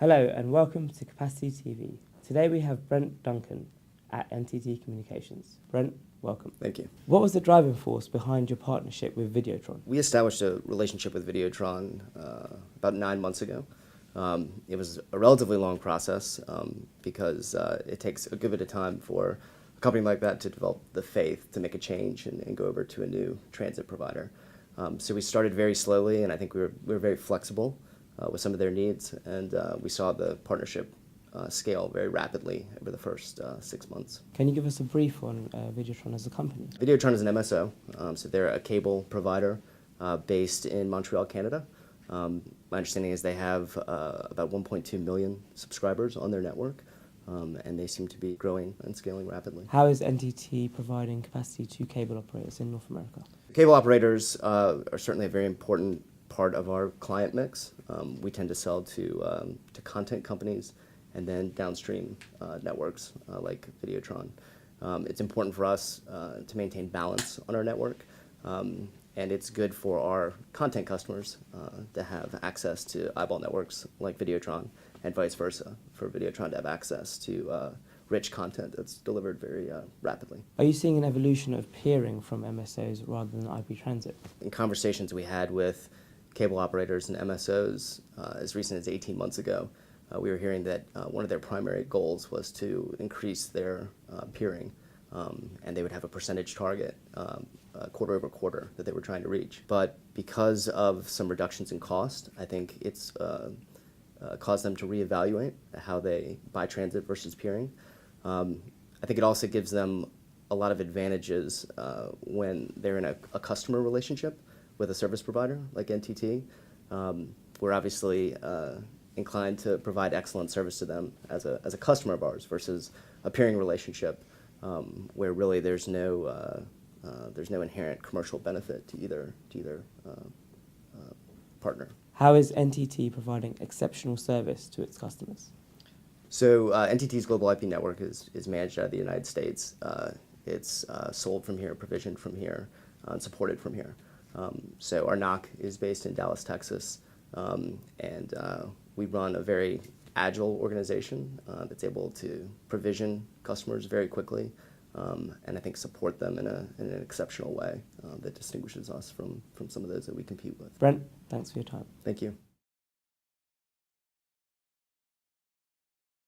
Hello and welcome to Capacity TV. Today we have Brent Duncan at NTT Communications. Brent, welcome. Thank you. What was the driving force behind your partnership with Videotron? We established a relationship with Videotron about 9 months ago. It was a relatively long process because it takes a good bit of time for a company like that to develop the faith to make a change and go over to a new transit provider. So we started very slowly, and I think we were very flexible with some of their needs, and we saw the partnership scale very rapidly over the first 6 months. Can you give us a brief on Videotron as a company? Videotron is an MSO, so they're a cable provider based in Montreal, Canada. My understanding is they have about 1.2 million subscribers on their network, and they seem to be growing and scaling rapidly. How is NTT providing capacity to cable operators in North America? Cable operators are certainly a very important part of our client mix. We tend to sell to content companies and then downstream networks like Videotron. It's important for us to maintain balance on our network, and it's good for our content customers to have access to eyeball networks like Videotron, and vice versa, for Videotron to have access to rich content that's delivered very rapidly. Are you seeing an evolution of peering from MSOs rather than IP transit? In conversations we had with cable operators and MSOs as recent as 18 months ago, we were hearing that one of their primary goals was to increase their peering, and they would have a percentage target quarter over quarter that they were trying to reach. But because of some reductions in cost, I think it's caused them to reevaluate how they buy transit versus peering. I think it also gives them a lot of advantages when they're in a customer relationship with a service provider like NTT. We're obviously inclined to provide excellent service to them as a customer of ours versus a peering relationship where really there's no inherent commercial benefit to either partner. How is NTT providing exceptional service to its customers? So NTT's global IP network is managed out of the United States. It's sold from here, provisioned from here, and supported from here. So our NOC is based in Dallas, Texas, and we run a very agile organization that's able to provision customers very quickly, and I think support them in an exceptional way that distinguishes us from some of those that we compete with. Brent, thanks for your time. Thank you.